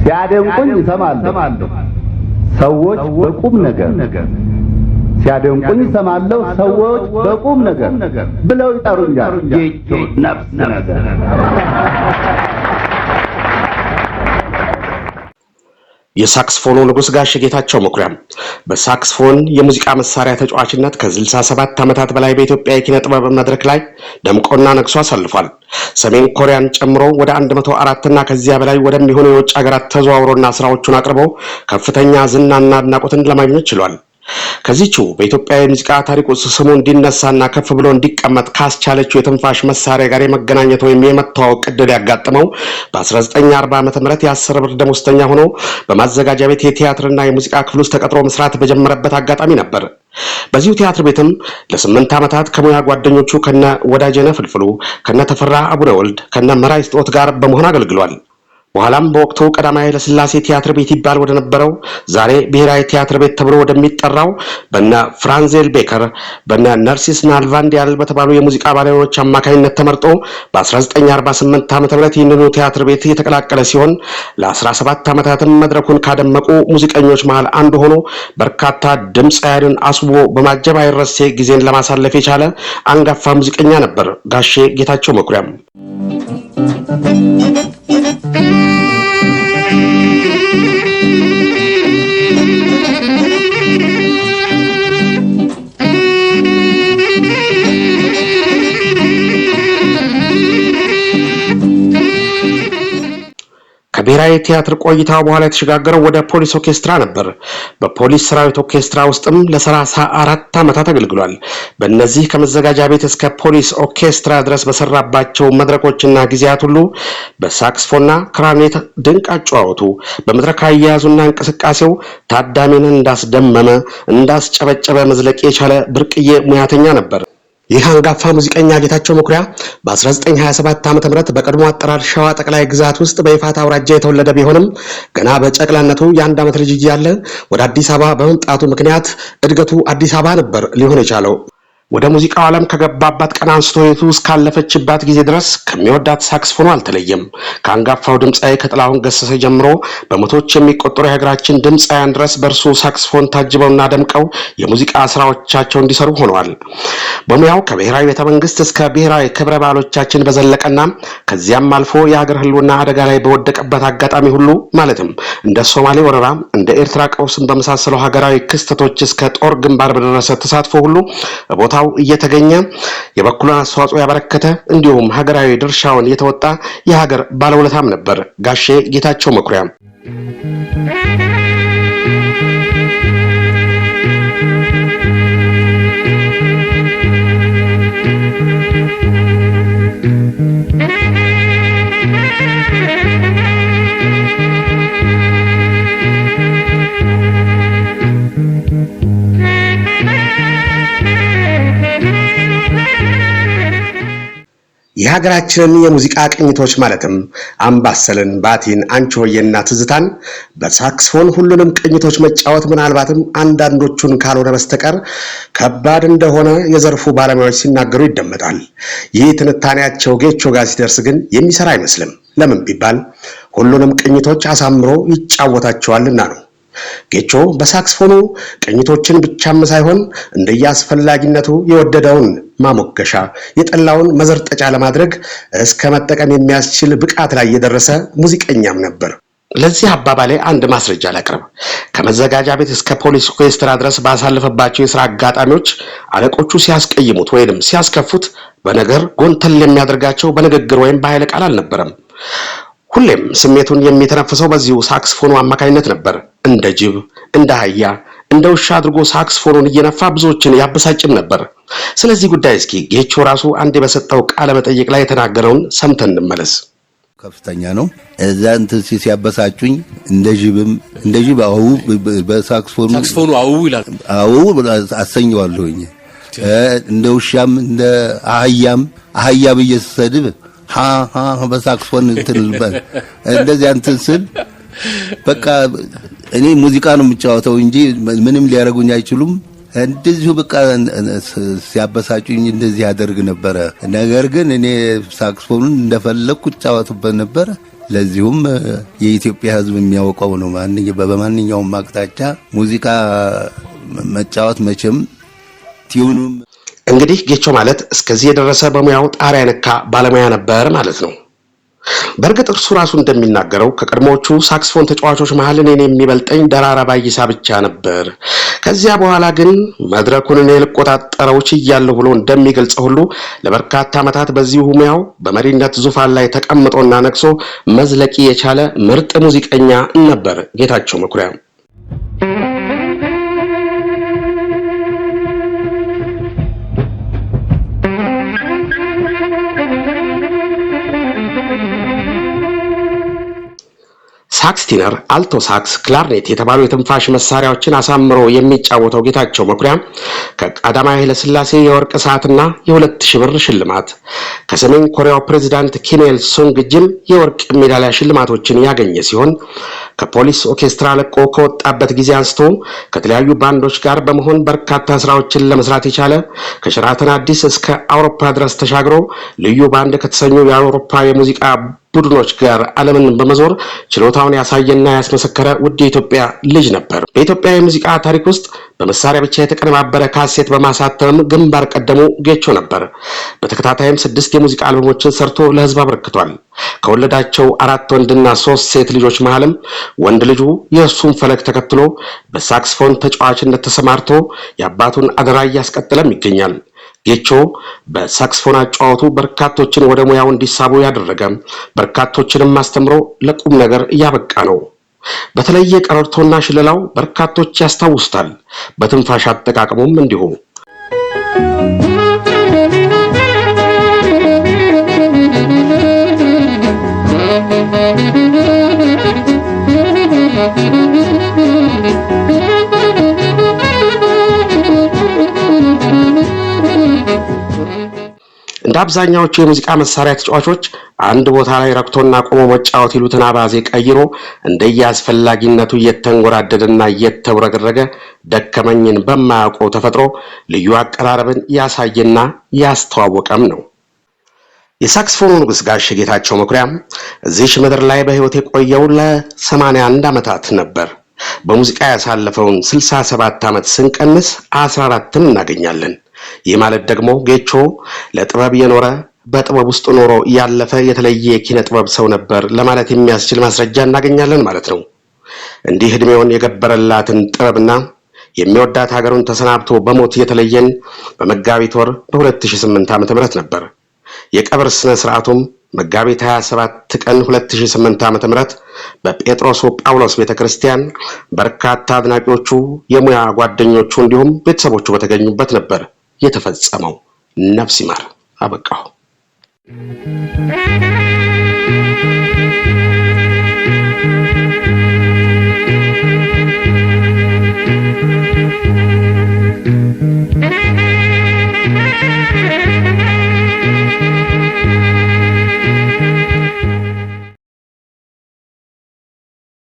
ሲያደንቁኝ እሰማለሁ ሰዎች በቁም ነገር ሲያደንቁኝ እሰማለሁ ሰዎች በቁም ነገር ብለው ይጠሩኛል ጌቾ ነፍስ ነገር የሳክስፎኑ ንጉስ ጋሽ ጌታቸው መኩሪያ በሳክስፎን የሙዚቃ መሳሪያ ተጫዋችነት ከ67 ዓመታት በላይ በኢትዮጵያ የኪነ ጥበብ መድረክ ላይ ደምቆና ነግሶ አሳልፏል። ሰሜን ኮሪያን ጨምሮ ወደ 104 እና ከዚያ በላይ ወደሚሆኑ የውጭ ሀገራት ተዘዋውሮና ስራዎቹን አቅርቦ ከፍተኛ ዝናና አድናቆትን ለማግኘት ችሏል። ከዚህው በኢትዮጵያ የሙዚቃ ታሪክ ውስጥ ስሙ እንዲነሳና ከፍ ብሎ እንዲቀመጥ ካስቻለችው የትንፋሽ መሳሪያ ጋር የመገናኘት ወይም የመተዋወቅ ዕድል ያጋጠመው በ1940 ዓመተ ምህረት የ10 ብር ደሞዝተኛ ሆኖ በማዘጋጃ ቤት የቲያትርና የሙዚቃ ክፍል ውስጥ ተቀጥሮ መስራት በጀመረበት አጋጣሚ ነበር። በዚሁ ቲያትር ቤትም ለ8 ዓመታት ከሙያ ጓደኞቹ ከነ ወዳጀነ ፍልፍሉ ከነ ተፈራ አቡነ ወልድ ከነ መራይ ስጦት ጋር በመሆን አገልግሏል። በኋላም በወቅቱ ቀዳማዊ ለስላሴ ቲያትር ቤት ይባል ወደ ነበረው ዛሬ ብሔራዊ ቲያትር ቤት ተብሎ ወደሚጠራው በነ ፍራንዜል ቤከር በነ ነርሲስ ናልቫንዲያል በተባሉ የሙዚቃ ባለሙያዎች አማካኝነት ተመርጦ በ1948 ዓ.ም ይህንኑ ቲያትር ቤት የተቀላቀለ ሲሆን ለ17 ዓመታትም መድረኩን ካደመቁ ሙዚቀኞች መሃል አንዱ ሆኖ በርካታ ድምጻውያንን አስቦ በማጀብ አይረሴ ጊዜን ለማሳለፍ የቻለ አንጋፋ ሙዚቀኛ ነበር ጋሼ ጌታቸው መኩሪያ። ከብሔራዊ ቲያትር ቆይታው በኋላ የተሸጋገረው ወደ ፖሊስ ኦርኬስትራ ነበር። በፖሊስ ሰራዊት ኦርኬስትራ ውስጥም ለ34 ዓመታት አገልግሏል። በእነዚህ ከመዘጋጃ ቤት እስከ ፖሊስ ኦርኬስትራ ድረስ በሰራባቸው መድረኮችና ጊዜያት ሁሉ በሳክስፎንና ክላርኔት ድንቅ አጨዋወቱ በመድረክ አያያዙና እንቅስቃሴው ታዳሚን እንዳስደመመ እንዳስጨበጨበ መዝለቅ የቻለ ብርቅዬ ሙያተኛ ነበር። ይህ አንጋፋ ሙዚቀኛ ጌታቸው መኩሪያ በ1927 ዓ.ም በቀድሞ አጠራር ሸዋ ጠቅላይ ግዛት ውስጥ በይፋት አውራጃ የተወለደ ቢሆንም ገና በጨቅላነቱ የ1 ዓመት ልጅ እያለ ወደ አዲስ አበባ በመምጣቱ ምክንያት እድገቱ አዲስ አበባ ነበር ሊሆን የቻለው። ወደ ሙዚቃው ዓለም ከገባባት ቀን አንስቶ ህይወቱ እስካለፈችባት ጊዜ ድረስ ከሚወዳት ሳክስፎኑ አልተለየም። ከአንጋፋው ድምጻዊ ከጥላሁን ገሰሰ ጀምሮ በመቶዎች የሚቆጠሩ የሀገራችን ድምጻውያን ድረስ በእርሱ ሳክስፎን ታጅበውና ደምቀው የሙዚቃ ስራዎቻቸው እንዲሰሩ ሆነዋል። በሙያው ከብሔራዊ ቤተመንግስት እስከ ብሔራዊ ክብረ በዓሎቻችን በዘለቀና ከዚያም አልፎ የሀገር ህልውና አደጋ ላይ በወደቀበት አጋጣሚ ሁሉ ማለትም እንደ ሶማሌ ወረራ እንደ ኤርትራ ቀውስን በመሳሰሉ ሀገራዊ ክስተቶች እስከ ጦር ግንባር በደረሰ ተሳትፎ ሁሉ ቦታው እየተገኘ የበኩሉን አስተዋጽኦ ያበረከተ እንዲሁም ሀገራዊ ድርሻውን የተወጣ የሀገር ባለውለታም ነበር ጋሼ ጌታቸው መኩሪያ። የሀገራችንን የሙዚቃ ቅኝቶች ማለትም አምባሰልን፣ ባቲን፣ አንቺሆዬና ትዝታን በሳክስፎን ሁሉንም ቅኝቶች መጫወት ምናልባትም አንዳንዶቹን ካልሆነ በስተቀር ከባድ እንደሆነ የዘርፉ ባለሙያዎች ሲናገሩ ይደመጣል። ይህ ትንታኔያቸው ጌቾ ጋር ሲደርስ ግን የሚሰራ አይመስልም። ለምን ቢባል ሁሉንም ቅኝቶች አሳምሮ ይጫወታቸዋልና ነው። ጌቾ በሳክስፎኑ ቅኝቶችን ብቻም ሳይሆን እንደያስፈላጊነቱ የወደደውን ማሞገሻ የጠላውን መዘርጠጫ ለማድረግ እስከ መጠቀም የሚያስችል ብቃት ላይ የደረሰ ሙዚቀኛም ነበር። ለዚህ አባባሌ አንድ ማስረጃ ላቅርብ። ከመዘጋጃ ቤት እስከ ፖሊስ ኦርኬስትራ ድረስ ባሳለፈባቸው የሥራ አጋጣሚዎች አለቆቹ ሲያስቀይሙት ወይንም ሲያስከፉት በነገር ጎንተል የሚያደርጋቸው በንግግር ወይም በኃይለ ቃል አልነበረም። ሁሌም ስሜቱን የሚተነፍሰው በዚሁ ሳክስፎኑ አማካኝነት ነበር። እንደ ጅብ፣ እንደ አህያ፣ እንደ ውሻ አድርጎ ሳክስፎኑን እየነፋ ብዙዎችን ያበሳጭም ነበር። ስለዚህ ጉዳይ እስኪ ጌቾ ራሱ አንዴ በሰጠው ቃለ መጠይቅ ላይ የተናገረውን ሰምተን እንመለስ። ከፍተኛ ነው። እዛን ሲያበሳጩኝ እንደ ጅብ አው ሳክስፎኑ አው ይላል። አው አሰኘዋለሁኝ። እንደ ውሻም እንደ አህያ በየሰድብ በሳክስፎን እንትልበት እንደዚህ አንተን ስል በቃ እኔ ሙዚቃ ነው የምጫወተው እንጂ ምንም ሊያረጉኝ አይችሉም። እንደዚሁ በቃ ሲያበሳጩኝ እንደዚህ ያደርግ ነበር። ነገር ግን እኔ ሳክስፎኑን እንደፈለኩ ጫወትበት ነበር። ለዚሁም የኢትዮጵያ ሕዝብ የሚያውቀው ነው። በማንኛውም አቅጣጫ ሙዚቃ መጫወት መቼም ቲዩኑም እንግዲህ ጌቾ ማለት እስከዚህ የደረሰ በሙያው ጣሪያ ነካ ባለሙያ ነበር ማለት ነው። በእርግጥ እርሱ ራሱ እንደሚናገረው ከቀድሞቹ ሳክስፎን ተጫዋቾች መሃል እኔን የሚበልጠኝ ደራራ ባይሳ ብቻ ነበር። ከዚያ በኋላ ግን መድረኩን እኔ ልቆጣጠረው ችያለሁ ብሎ እንደሚገልጸው ሁሉ ለበርካታ ዓመታት በዚሁ ሙያው በመሪነት ዙፋን ላይ ተቀምጦና ነግሶ መዝለቂ የቻለ ምርጥ ሙዚቀኛ ነበር ጌታቸው መኩሪያ። ሳክስ ቲነር፣ አልቶ ሳክስ፣ ክላርኔት የተባሉ የትንፋሽ መሳሪያዎችን አሳምሮ የሚጫወተው ጌታቸው መኩሪያ ከቀዳማዊ ኃይለ ሥላሴ የወርቅ ሰዓትና የ2000 ብር ሽልማት ከሰሜን ኮሪያው ፕሬዝዳንት ኪም ኢል ሱንግ እጅም የወርቅ ሜዳሊያ ሽልማቶችን ያገኘ ሲሆን ከፖሊስ ኦርኬስትራ ለቆ ከወጣበት ጊዜ አንስቶ ከተለያዩ ባንዶች ጋር በመሆን በርካታ ስራዎችን ለመስራት የቻለ ከሸራተን አዲስ እስከ አውሮፓ ድረስ ተሻግሮ ልዩ ባንድ ከተሰኙ የአውሮፓ የሙዚቃ ቡድኖች ጋር ዓለምን በመዞር ችሎታውን ያሳየና ያስመሰከረ ውድ የኢትዮጵያ ልጅ ነበር። በኢትዮጵያ የሙዚቃ ታሪክ ውስጥ በመሳሪያ ብቻ የተቀነባበረ ካሴት በማሳተም ግንባር ቀደሙ ጌቾ ነበር። በተከታታይም 6 የሙዚቃ አልበሞችን ሰርቶ ለሕዝብ አበርክቷል። ከወለዳቸው 4 ወንድና 3 ሴት ልጆች መሃልም ወንድ ልጁ የእሱን ፈለግ ተከትሎ በሳክስፎን ተጫዋችነት ተሰማርቶ የአባቱን አደራ እያስቀጠለም ይገኛል። ጌቾ በሳክስፎን አጫዋቱ በርካቶችን ወደ ሙያው እንዲሳቡ ያደረገ በርካቶችንም አስተምሮ ለቁም ነገር ያበቃ ነው። በተለየ ቀረርቶና ሽለላው በርካቶች ያስታውሱታል። በትንፋሽ አጠቃቀሙም እንዲሁ እንደ አብዛኛዎቹ የሙዚቃ መሳሪያ ተጫዋቾች አንድ ቦታ ላይ ረክቶና ቆሞ መጫወት ይሉትን አባዜ ቀይሮ እንደየአስፈላጊነቱ እየተንጎራደደና እየተውረገረገ ደከመኝን በማያውቀው ተፈጥሮ ልዩ አቀራረብን ያሳየና ያስተዋወቀም ነው። የሳክስፎኑ ንጉስ ጋሽ ጌታቸው መኩሪያ እዚህ ምድር ላይ በህይወት የቆየው ለ81 ዓመታት ነበር። በሙዚቃ ያሳለፈውን 67 ዓመት ስንቀንስ 14ን እናገኛለን። ይህ ማለት ደግሞ ጌቾ ለጥበብ የኖረ በጥበብ ውስጥ ኖሮ ያለፈ የተለየ ኪነ ጥበብ ሰው ነበር ለማለት የሚያስችል ማስረጃ እናገኛለን ማለት ነው። እንዲህ እድሜውን የገበረላትን ጥበብና የሚወዳት ሀገሩን ተሰናብቶ በሞት የተለየን በመጋቢት ወር በ2008 ዓ.ም ነበር። የቀብር ስነ ስርዓቱም መጋቢት 27 ቀን 2008 ዓ.ም በጴጥሮስ ጳውሎስ ቤተክርስቲያን በርካታ አድናቂዎቹ፣ የሙያ ጓደኞቹ እንዲሁም ቤተሰቦቹ በተገኙበት ነበር የተፈጸመው። ነፍስ ይማር። አበቃው።